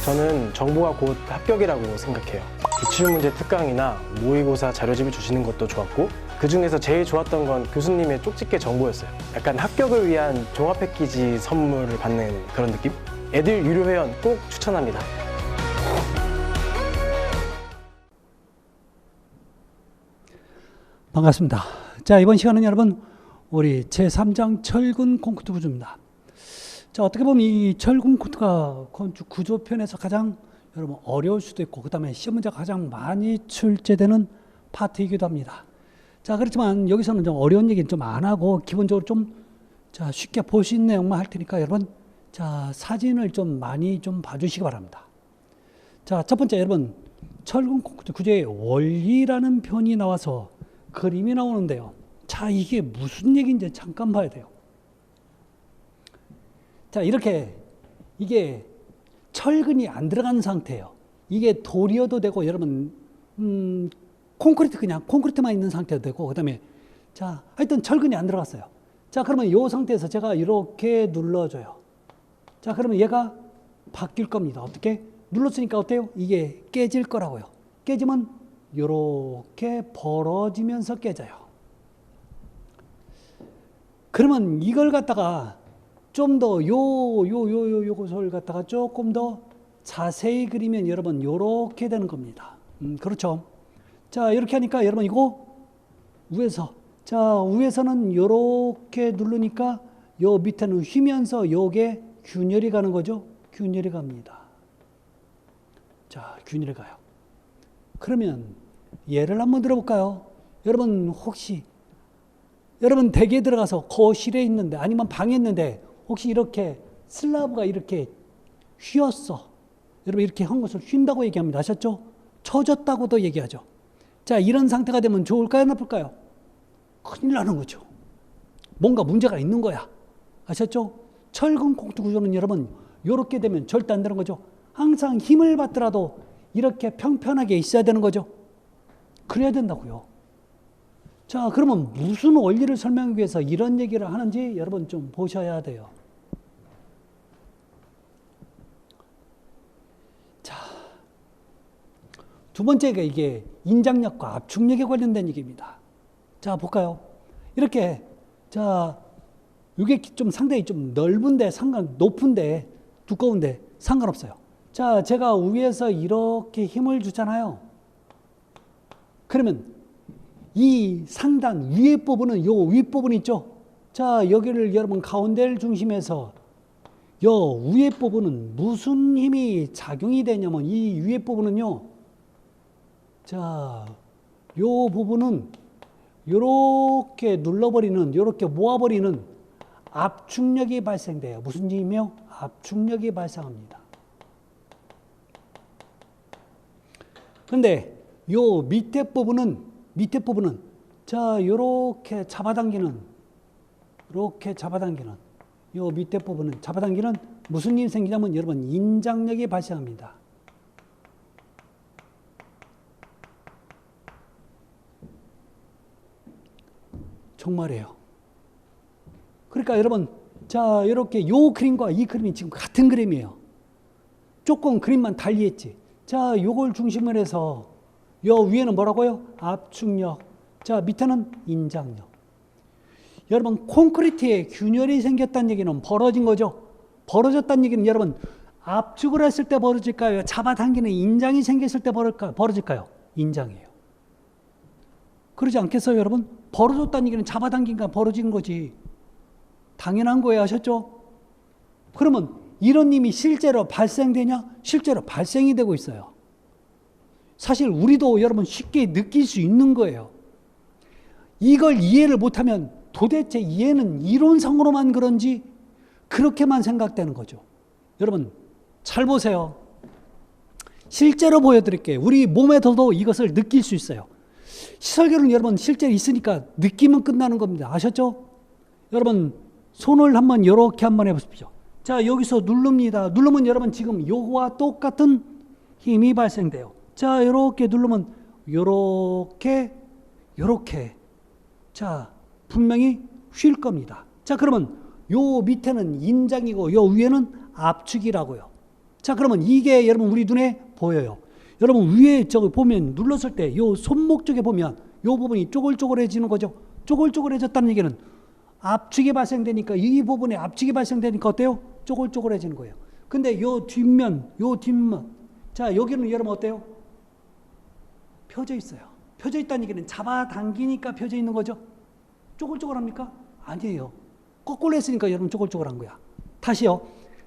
저는 정보가 곧 합격이라고 생각해요. 기출문제 특강이나 모의고사 자료집을 주시는 것도 좋았고 그 중에서 제일 좋았던 건 교수님의 쪽집게 정보였어요. 약간 합격을 위한 종합 패키지 선물을 받는 그런 느낌? 애들 유료 회원 꼭 추천합니다. 반갑습니다. 자, 이번 시간은 여러분 우리 제3장 철근 콘크리트 구조입니다. 자, 어떻게 보면 이 철근 콘크리트가 건축 구조편에서 가장 여러분 어려울 수도 있고 그 다음에 시험 문제가 가장 많이 출제되는 파트이기도 합니다. 자, 그렇지만 여기서는 좀 어려운 얘기는 좀 안 하고 기본적으로 좀 자, 쉽게 볼 수 있는 내용만 할 테니까 여러분 자, 사진을 좀 많이 좀 봐주시기 바랍니다. 자, 첫 번째 여러분 철근 콘크리트 구조의 원리라는 표현이 나와서 그림이 나오는데요. 자, 이게 무슨 얘기인지 잠깐 봐야 돼요. 자, 이렇게 이게 철근이 안 들어간 상태예요. 이게 돌이어도 되고 여러분 콘크리트 그냥 콘크리트만 있는 상태도 되고 그다음에 자, 하여튼 철근이 안 들어갔어요. 자, 그러면 이 상태에서 제가 이렇게 눌러줘요. 자, 그러면 얘가 바뀔 겁니다. 어떻게? 눌렀으니까 어때요? 이게 깨질 거라고요. 깨지면 이렇게 벌어지면서 깨져요. 그러면 이걸 갖다가 좀 더 요것을 갖다가 조금 더 자세히 그리면 여러분 요렇게 되는 겁니다. 그렇죠. 자, 이렇게 하니까 여러분 이거 위에서 자, 위에서는 요렇게 누르니까 요 밑에는 휘면서 요게 균열이 가는 거죠. 균열이 갑니다. 자, 균열이 가요. 그러면 예를 한번 들어볼까요? 여러분 혹시 여러분 댁에 들어가서 거실에 있는데 아니면 방에 있는데 혹시 이렇게 슬라브가 이렇게 휘었어. 여러분 이렇게 한 것을 휜다고 얘기합니다. 아셨죠? 처졌다고도 얘기하죠. 자, 이런 상태가 되면 좋을까요? 나쁠까요? 큰일 나는 거죠. 뭔가 문제가 있는 거야. 아셨죠? 철근 콘크리트 구조는 여러분 이렇게 되면 절대 안 되는 거죠. 항상 힘을 받더라도 이렇게 평평하게 있어야 되는 거죠. 그래야 된다고요. 자, 그러면 무슨 원리를 설명하기 위해서 이런 얘기를 하는지 여러분 좀 보셔야 돼요. 자, 두 번째가 이게 인장력과 압축력에 관련된 얘기입니다. 자, 볼까요? 이렇게 자, 이게 좀 상당히 좀 넓은데 높은데 두꺼운데 상관없어요. 자, 제가 위에서 이렇게 힘을 주잖아요. 그러면 이 상단 위에 부분은 요 윗부분 있죠? 자, 여기를 여러분 가운데를 중심해서 요 위에 부분은 무슨 힘이 작용이 되냐면 이 위에 부분은요. 자, 요 부분은 요렇게 눌러버리는 요렇게 모아버리는 압축력이 발생돼요. 무슨 힘이요? 압축력이 발생합니다. 근데 요 밑에 부분은 자, 요렇게 잡아당기는 요 밑에 부분은 잡아당기는 무슨 일이 생기냐면 여러분 인장력이 발생합니다. 정말이에요. 그러니까 여러분 자, 이렇게 요 그림과 이 그림이 지금 같은 그림이에요. 조금 그림만 달리했지. 자, 요걸 중심으로 해서 요 위에는 뭐라고요? 압축력. 자, 밑에는 인장력. 여러분 콘크리트에 균열이 생겼다는 얘기는 벌어진 거죠. 벌어졌다는 얘기는 여러분 압축을 했을 때 벌어질까요? 잡아당기는 인장이 생겼을 때 벌어질까요? 인장이에요. 그러지 않겠어요, 여러분? 벌어졌다는 얘기는 잡아당긴가 벌어진 거지. 당연한 거예요, 아셨죠? 그러면 이런 힘이 실제로 발생되냐? 실제로 발생이 되고 있어요. 사실 우리도 여러분 쉽게 느낄 수 있는 거예요. 이걸 이해를 못하면 도대체 이해는 이론상으로만 그런지 그렇게만 생각되는 거죠. 여러분 잘 보세요. 실제로 보여드릴게요. 우리 몸에서도 이것을 느낄 수 있어요. 시설교는 여러분 실제로 있으니까 느끼면 끝나는 겁니다. 아셨죠? 여러분 손을 한번 이렇게 한번 해보십시오. 자, 여기서 누릅니다. 누르면 여러분 지금 요거와 똑같은 힘이 발생돼요. 자, 이렇게 누르면 요렇게 자, 분명히 쉴 겁니다. 자, 그러면 요 밑에는 인장이고 요 위에는 압축이라고요. 자, 그러면 이게 여러분 우리 눈에 보여요. 여러분 위에 저기 보면 눌렀을 때 요 손목 쪽에 보면 요 부분이 쪼글쪼글해지는 거죠. 쪼글쪼글해졌다는 얘기는 압축이 발생되니까 이 부분에 압축이 발생되니까 어때요? 쪼글쪼글해지는 거예요. 근데 요 뒷면, 자, 여기는 여러분 어때요? 펴져 있어요. 펴져 있다는 얘기는 잡아당기니까 펴져 있는 거죠. 쪼글쪼글합니까? 아니에요. 거꾸로 했으니까 여러분 쪼글쪼글한 거야. 다시요.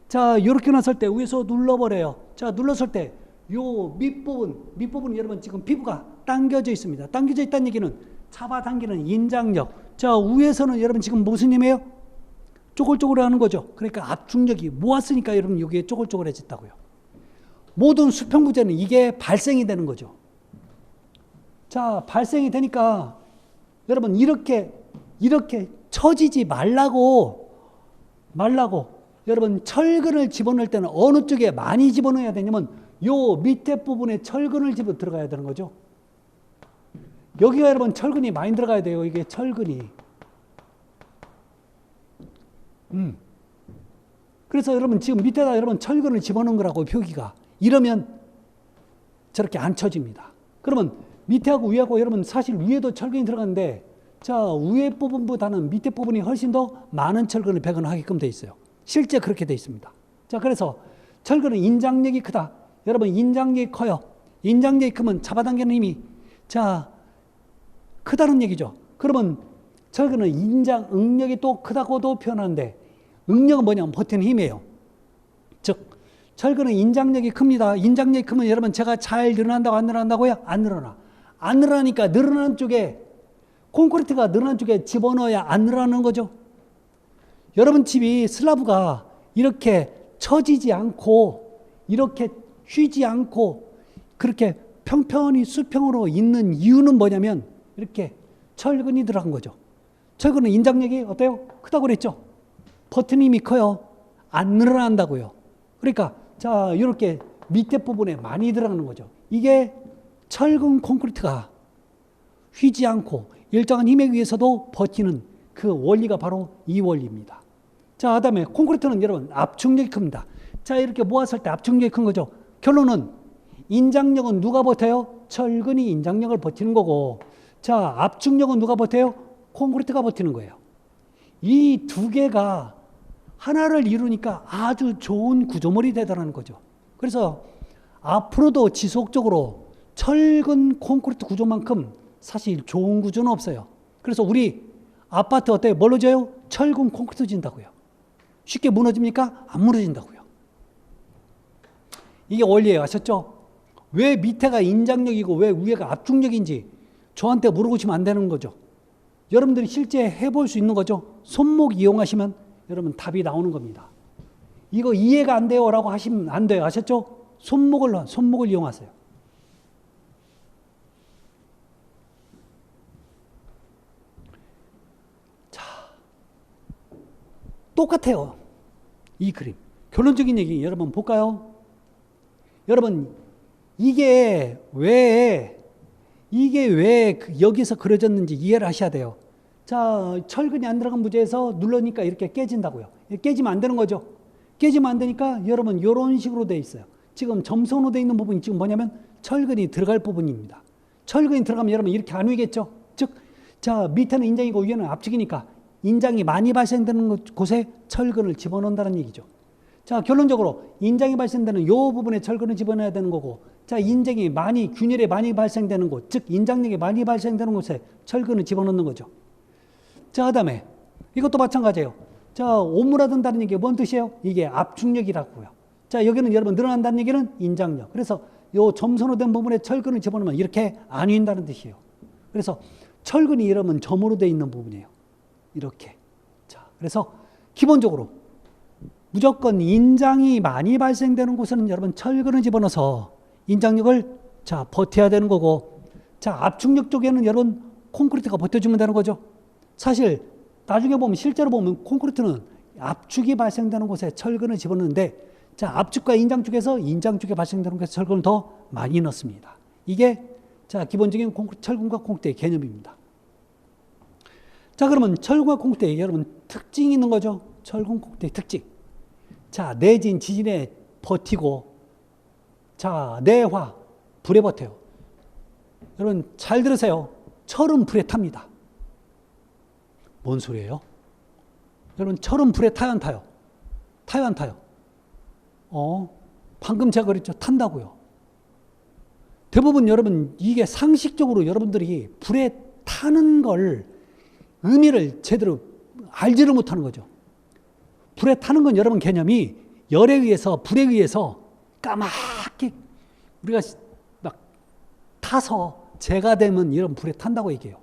자, 이렇게 놨을 때 위에서 눌러버려요. 자, 눌렀을 때 요 밑부분 여러분 지금 피부가 당겨져 있습니다. 당겨져 있다는 얘기는 잡아당기는 인장력. 자, 위에서는 여러분 지금 무슨 힘이에요? 쪼글쪼글하는 거죠. 그러니까 압축력이 모았으니까 여러분 여기에 쪼글쪼글해졌다고요. 모든 수평부재는 이게 발생이 되는 거죠. 자, 발생이 되니까 여러분 이렇게 처지지 말라고 여러분 철근을 집어넣을 때는 어느 쪽에 많이 집어넣어야 되냐면 요 밑에 부분에 철근을 집어 들어가야 되는 거죠. 여기가 여러분 철근이 많이 들어가야 돼요. 이게 철근이. 그래서 여러분 지금 밑에다 여러분 철근을 집어넣은 거라고 표기가. 이러면 저렇게 안 쳐집니다. 그러면 밑에하고 위하고 여러분 사실 위에도 철근이 들어갔는데 자, 위에 부분보다는 밑에 부분이 훨씬 더 많은 철근을 배관하게끔 되어 있어요. 실제 그렇게 되어 있습니다. 자, 그래서 철근은 인장력이 크다. 여러분 인장력이 커요. 인장력이 크면 잡아당기는 힘이 자 크다는 얘기죠. 그러면 철근은 응력이 또 크다고도 표현하는데 응력은 뭐냐면 버티는 힘이에요. 즉 철근은 인장력이 큽니다. 인장력이 크면 여러분 제가 잘 늘어난다고 안 늘어난다고요? 안 늘어나. 안 늘어나니까 늘어나는 쪽에 콘크리트가 늘어난 쪽에 집어넣어야 안 늘어나는 거죠. 여러분 집이 슬라브가 이렇게 처지지 않고 이렇게 휘지 않고 그렇게 평평히 수평으로 있는 이유는 뭐냐면 이렇게 철근이 들어간 거죠. 철근은 인장력이 어때요? 크다고 그랬죠. 버티는 힘이 커요. 안 늘어난다고요. 그러니까 자 이렇게 밑에 부분에 많이 들어가는 거죠. 이게 철근 콘크리트가 휘지 않고 일정한 힘에 의해서도 버티는 그 원리가 바로 이 원리입니다. 자, 그다음에 콘크리트는 여러분 압축력이 큽니다. 자, 이렇게 모았을 때 압축력이 큰 거죠. 결론은 인장력은 누가 버텨요? 철근이 인장력을 버티는 거고, 자, 압축력은 누가 버텨요? 콘크리트가 버티는 거예요. 이 두 개가 하나를 이루니까 아주 좋은 구조물이 되더라는 거죠. 그래서 앞으로도 지속적으로 철근 콘크리트 구조만큼 사실 좋은 구조는 없어요. 그래서 우리 아파트 어때요? 뭘로 져요? 철근 콘크리트 진다고요. 쉽게 무너집니까? 안 무너진다고요. 이게 원리예요. 아셨죠? 왜 밑에가 인장력이고 왜 위에가 압축력인지 저한테 물어보시면 안 되는 거죠. 여러분들이 실제 해볼 수 있는 거죠. 손목 이용하시면 여러분 답이 나오는 겁니다. 이거 이해가 안 돼요 라고 하시면 안 돼요. 아셨죠? 손목을 이용하세요. 자, 똑같아요. 이 그림. 결론적인 얘기 여러분 볼까요? 여러분 이게 왜 여기서 그려졌는지 이해를 하셔야 돼요. 자, 철근이 안 들어간 부재에서 누르니까 이렇게 깨진다고요. 깨지면 안 되는 거죠. 깨지면 안 되니까 여러분 이런 식으로 돼 있어요. 지금 점선으로 돼 있는 부분이 지금 뭐냐면 철근이 들어갈 부분입니다. 철근이 들어가면 여러분 이렇게 안 위겠죠. 즉, 자, 밑에는 인장이고 위에는 압축이니까 인장이 많이 발생되는 곳에 철근을 집어넣는다는 얘기죠. 자, 결론적으로 인장이 발생되는 이 부분에 철근을 집어넣어야 되는 거고, 자, 인장이 균열이 많이 발생되는 곳, 즉 인장력이 많이 발생되는 곳에 철근을 집어넣는 거죠. 자, 그다음에 이것도 마찬가지예요. 자, 오므라든다는 얘기가 뭔 뜻이에요? 이게 압축력이라고요. 자, 여기는 여러분 늘어난다는 얘기는 인장력. 그래서 요 점선으로 된 부분에 철근을 집어넣으면 이렇게 안 휘인다는 뜻이에요. 그래서 철근이 여러분 점으로 돼 있는 부분이에요. 이렇게. 자, 그래서 기본적으로 무조건 인장이 많이 발생되는 곳에는 여러분 철근을 집어넣어서 인장력을 자 버텨야 되는 거고, 자 압축력 쪽에는 여러분 콘크리트가 버텨주면 되는 거죠. 사실 나중에 보면 실제로 보면 콘크리트는 압축이 발생되는 곳에 철근을 집어넣는데, 자 압축과 인장 쪽에서 인장 쪽에 발생되는 곳에 철근을 더 많이 넣습니다. 이게 자 기본적인 철근과 콘크리트의 개념입니다. 자, 그러면 철근과 콘크리트에 여러분 특징이 있는 거죠. 철근 콘크리트의 특징. 자, 내진 지진에 버티고, 자, 내화, 불에 버텨요. 여러분, 잘 들으세요. 철은 불에 탑니다. 뭔 소리예요? 여러분, 철은 불에 타요, 안 타요? 타요, 안 타요? 방금 제가 그랬죠. 탄다고요. 대부분 여러분, 이게 상식적으로 여러분들이 불에 타는 걸 의미를 제대로 알지를 못하는 거죠. 불에 타는 건 여러분 개념이 열에 의해서, 불에 의해서 까맣게 우리가 막 타서 재가 되면 이런 불에 탄다고 얘기해요.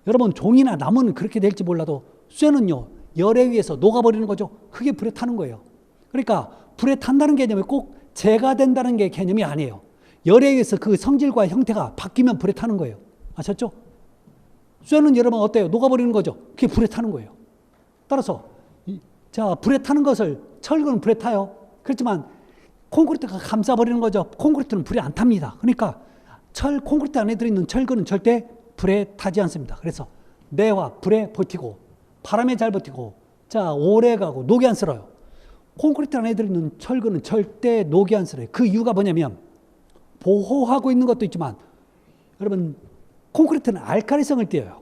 여러분, 종이나 나무는 그렇게 될지 몰라도 쇠는요, 열에 의해서 녹아버리는 거죠. 그게 불에 타는 거예요. 그러니까 불에 탄다는 개념이 꼭 재가 된다는 게 개념이 아니에요. 열에 의해서 그 성질과 형태가 바뀌면 불에 타는 거예요. 아셨죠? 쇠는 여러분 어때요? 녹아버리는 거죠. 그게 불에 타는 거예요. 따라서 자, 불에 타는 것을, 철근은 불에 타요. 그렇지만 콘크리트가 감싸버리는 거죠. 콘크리트는 불에 안 탑니다. 그러니까 콘크리트 안에 들어있는 철근은 절대 불에 타지 않습니다. 그래서 내와 불에 버티고, 바람에 잘 버티고, 자, 오래 가고, 녹이 안 쓸어요. 콘크리트 안에 들어있는 철근은 절대 녹이 안 쓸어요. 그 이유가 뭐냐면, 보호하고 있는 것도 있지만, 여러분, 콘크리트는 알칼리성을 띠어요.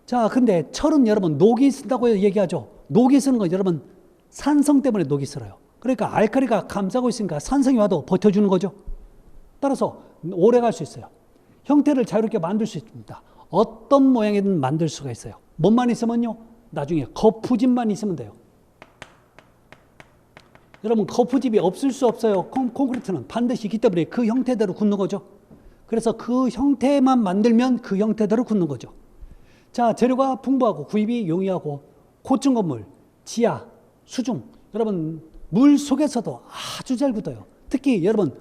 자, 근데 철은 여러분, 녹이 쓴다고 얘기하죠. 녹이 쓰는 건 여러분, 산성 때문에 녹이 쓸어요. 그러니까 알칼리가 감싸고 있으니까 산성이 와도 버텨주는 거죠. 따라서 오래 갈 수 있어요. 형태를 자유롭게 만들 수 있습니다. 어떤 모양이든 만들 수가 있어요. 뭐만 있으면요, 나중에 거푸집만 있으면 돼요. 여러분, 거푸집이 없을 수 없어요. 콘크리트는 반드시 있기 때문에 그 형태대로 굳는 거죠. 그래서 그 형태만 만들면 그 형태대로 굳는 거죠. 자, 재료가 풍부하고 구입이 용이하고, 고층 건물, 지하, 수중, 여러분 물 속에서도 아주 잘 굳어요. 특히 여러분,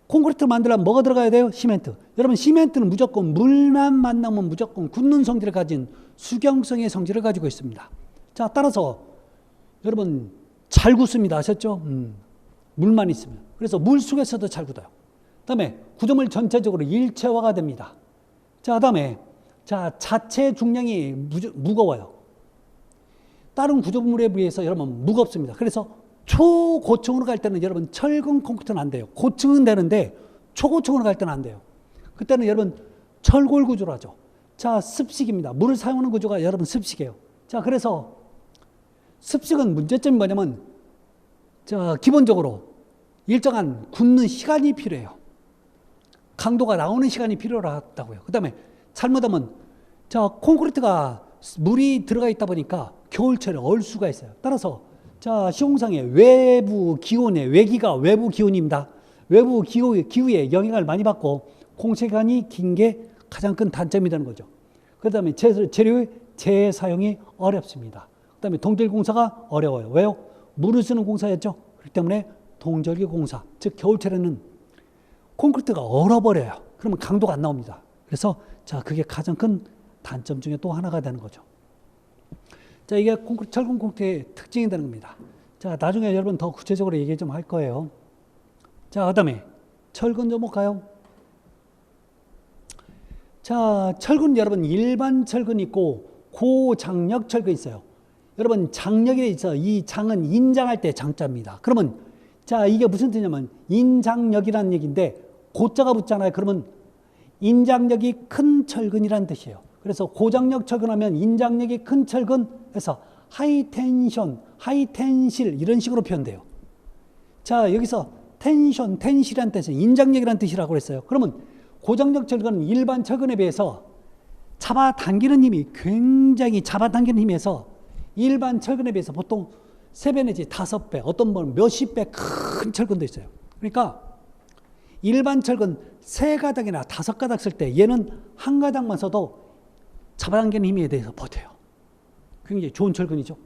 콘크리트 만들려면 뭐가 들어가야 돼요? 시멘트. 여러분, 시멘트는 무조건 물만 만나면 무조건 굳는 성질을 가진 수경성의 성질을 가지고 있습니다. 자, 따라서 여러분 잘 굳습니다. 아셨죠? 물만 있으면. 그래서 물 속에서도 잘 굳어요. 그다음에 구조물 전체적으로 일체화가 됩니다. 자, 그다음에 자, 자체 중량이 무거워요. 다른 구조물에 비해서 여러분 무겁습니다. 그래서 초고층으로 갈 때는 여러분 철근 콘크리트는 안 돼요. 고층은 되는데 초고층으로 갈 때는 안 돼요. 그때는 여러분 철골 구조로 하죠. 자, 습식입니다. 물을 사용하는 구조가 여러분 습식이에요. 자, 그래서 습식은 문제점이 뭐냐면, 자, 기본적으로 일정한 굳는 시간이 필요해요. 강도가 나오는 시간이 필요하다고요. 그 다음에 잘못하면, 자, 콘크리트가 물이 들어가 있다 보니까 겨울철에 얼 수가 있어요. 따라서 자, 시공상의 외부 기온의 외기가 외부 기온입니다. 외부 기후에 영향을 많이 받고 공세기간이 긴 게 가장 큰 단점이 되는 거죠. 그 다음에 재료의 재사용이 어렵습니다. 그 다음에 동절 공사가 어려워요. 왜요? 물을 쓰는 공사였죠. 그렇기 때문에 동절기 공사, 즉 겨울철에는 콘크리트가 얼어버려요. 그러면 강도가 안 나옵니다. 그래서 자, 그게 가장 큰 단점 중에 또 하나가 되는 거죠. 자, 이게 철근 콘크리트의 특징이 되는 겁니다. 자, 나중에 여러분 더 구체적으로 얘기 좀 할 거예요. 자, 그 다음에 철근 좀 볼까요? 자, 철근 여러분 일반 철근이 있고 고장력 철근이 있어요. 여러분 장력에 있어 이 장은 인장할 때 장자입니다. 그러면 자, 이게 무슨 뜻이냐면 인장력이라는 얘기인데 고자가 붙잖아요. 그러면 인장력이 큰 철근이라는 뜻이에요. 그래서 고장력 철근하면 인장력이 큰 철근에서 하이텐션, 하이텐실 이런 식으로 표현돼요. 자, 여기서 텐실이라는 뜻은 인장력이라는 뜻이라고 그랬어요. 그러면 고장력 철근은 일반 철근에 비해서 잡아당기는 힘이 굉장히 잡아당기는 힘에서 일반 철근에 비해서 보통 3배 내지 5배, 어떤 분 몇십 배 큰 철근도 있어요. 그러니까 일반 철근 3가닥이나 5가닥 쓸 때 얘는 한 가닥만 써도 잡아당기는 힘에 대해서 버텨요. 굉장히 좋은 철근이죠.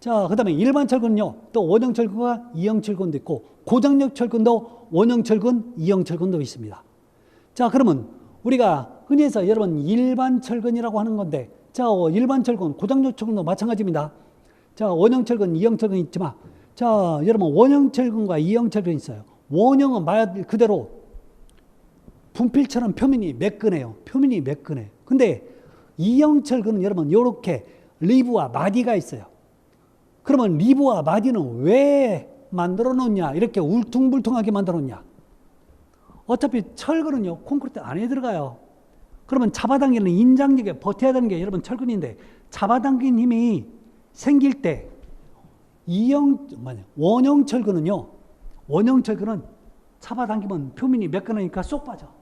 자, 그 다음에 일반 철근은요, 또 원형 철근과 이형 철근도 있고, 고장력 철근도 원형 철근, 이형 철근도 있습니다. 자, 그러면 우리가 흔히 해서 여러분 일반 철근이라고 하는 건데, 자, 일반 철근, 고장력 철근도 마찬가지입니다. 자, 원형 철근, 이형 철근이 있지만, 자, 여러분 원형 철근과 이형 철근이 있어요. 원형은 말 그대로 분필처럼 표면이 매끈해요. 표면이 매끈해. 근데 이형 철근은 여러분 이렇게 리브와 마디가 있어요. 그러면 리브와 마디는 왜 만들어 놓냐? 이렇게 울퉁불퉁하게 만들어 놓냐? 어차피 철근은요, 콘크리트 안에 들어가요. 그러면 잡아당기는 인장력에 버텨야 되는 게 여러분 철근인데, 잡아당긴 힘이 생길 때 원형 철근은요, 원형 철근은 잡아당기면 표면이 매끈하니까 쏙 빠져.